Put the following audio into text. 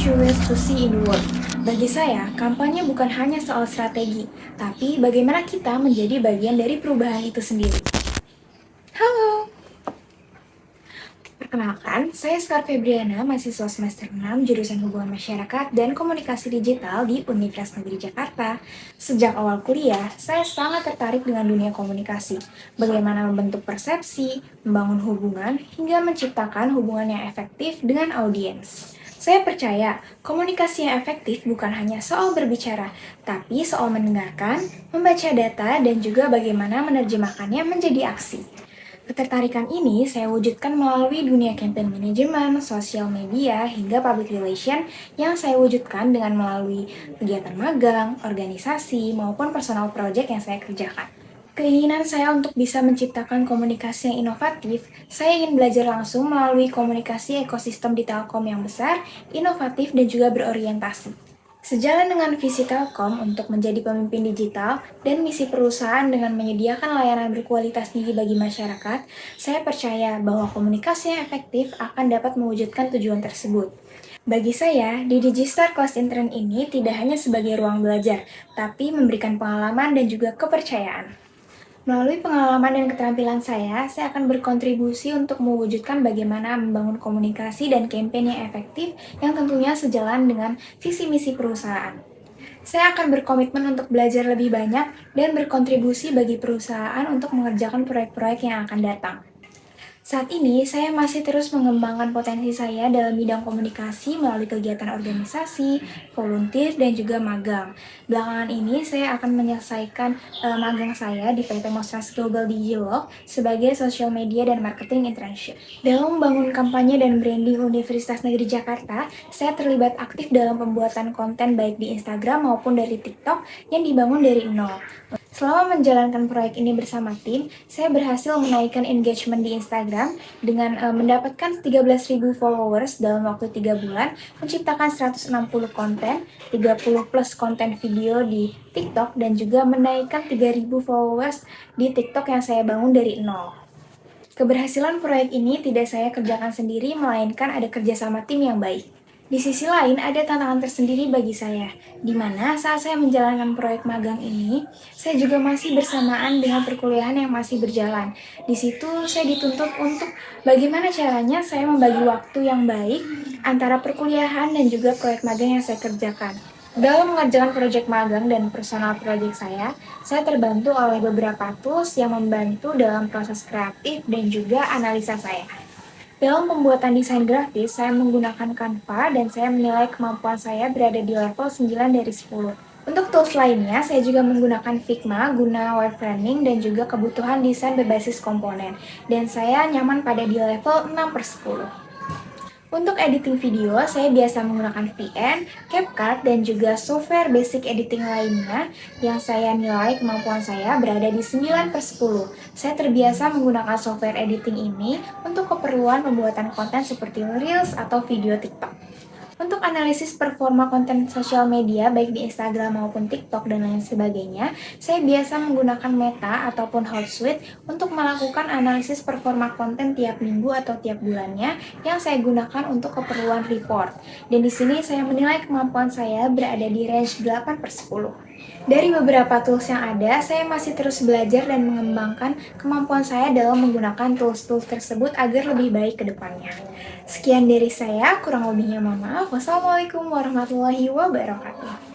true ways to see in the world. Bagi saya, kampanye bukan hanya soal strategi, tapi bagaimana kita menjadi bagian dari perubahan itu sendiri. Halo, perkenalkan, saya Sekar Febriana, mahasiswa semester 6, jurusan Hubungan Masyarakat dan Komunikasi Digital di Universitas Negeri Jakarta. Sejak awal kuliah, saya sangat tertarik dengan dunia komunikasi, bagaimana membentuk persepsi, membangun hubungan, hingga menciptakan hubungan yang efektif dengan audiens. Saya percaya komunikasi yang efektif bukan hanya soal berbicara, tapi soal mendengarkan, membaca data, dan juga bagaimana menerjemahkannya menjadi aksi. Ketertarikan ini saya wujudkan melalui dunia campaign manajemen, sosial media, hingga public relation yang saya wujudkan dengan melalui kegiatan magang, organisasi, maupun personal project yang saya kerjakan. Keinginan saya untuk bisa menciptakan komunikasi yang inovatif, saya ingin belajar langsung melalui komunikasi ekosistem di Telkom yang besar, inovatif, dan juga berorientasi. Sejalan dengan visi Telkom untuk menjadi pemimpin digital dan misi perusahaan dengan menyediakan layanan berkualitas tinggi bagi masyarakat, saya percaya bahwa komunikasi yang efektif akan dapat mewujudkan tujuan tersebut. Bagi saya, di Digistar Kelas Intern ini tidak hanya sebagai ruang belajar, tapi memberikan pengalaman dan juga kepercayaan. Melalui pengalaman dan keterampilan saya akan berkontribusi untuk mewujudkan bagaimana membangun komunikasi dan kampanye yang efektif yang tentunya sejalan dengan visi misi perusahaan. Saya akan berkomitmen untuk belajar lebih banyak dan berkontribusi bagi perusahaan untuk mengerjakan proyek-proyek yang akan datang. Saat ini, saya masih terus mengembangkan potensi saya dalam bidang komunikasi melalui kegiatan organisasi, volunteer, dan juga magang. Belakangan ini, saya akan menyelesaikan magang saya di PT Mostras Global Digilog sebagai Social Media dan Marketing Internship. Dalam membangun kampanye dan branding Universitas Negeri Jakarta, saya terlibat aktif dalam pembuatan konten baik di Instagram maupun dari TikTok yang dibangun dari nol. Selama menjalankan proyek ini bersama tim, saya berhasil menaikkan engagement di Instagram dengan mendapatkan 13.000 followers dalam waktu 3 bulan, menciptakan 160 konten, 30 plus konten video di TikTok, dan juga menaikkan 3.000 followers di TikTok yang saya bangun dari nol. Keberhasilan proyek ini tidak saya kerjakan sendiri, melainkan ada kerjasama tim yang baik. Di sisi lain, ada tantangan tersendiri bagi saya, di mana saat saya menjalankan proyek magang ini, saya juga masih bersamaan dengan perkuliahan yang masih berjalan. Di situ, saya dituntut untuk bagaimana caranya saya membagi waktu yang baik antara perkuliahan dan juga proyek magang yang saya kerjakan. Dalam mengerjakan proyek magang dan personal project saya terbantu oleh beberapa tools yang membantu dalam proses kreatif dan juga analisa saya. Dalam pembuatan desain grafis, saya menggunakan Canva dan saya menilai kemampuan saya berada di level 9 dari 10. Untuk tools lainnya, saya juga menggunakan Figma guna wireframing dan juga kebutuhan desain berbasis komponen. Dan saya nyaman pada di level 6/10. Untuk editing video, saya biasa menggunakan VN, CapCut, dan juga software basic editing lainnya yang saya nilai kemampuan saya berada di 9/10. Saya terbiasa menggunakan software editing ini untuk keperluan pembuatan konten seperti Reels atau video TikTok. Untuk analisis performa konten sosial media baik di Instagram maupun TikTok dan lain sebagainya, saya biasa menggunakan Meta ataupun Hootsuite untuk melakukan analisis performa konten tiap minggu atau tiap bulannya yang saya gunakan untuk keperluan report. Dan di sini saya menilai kemampuan saya berada di range 8/10. Dari beberapa tools yang ada, saya masih terus belajar dan mengembangkan kemampuan saya dalam menggunakan tools-tools tersebut agar lebih baik ke depannya. Sekian dari saya, kurang lebihnya mohon maaf. Wassalamualaikum warahmatullahi wabarakatuh.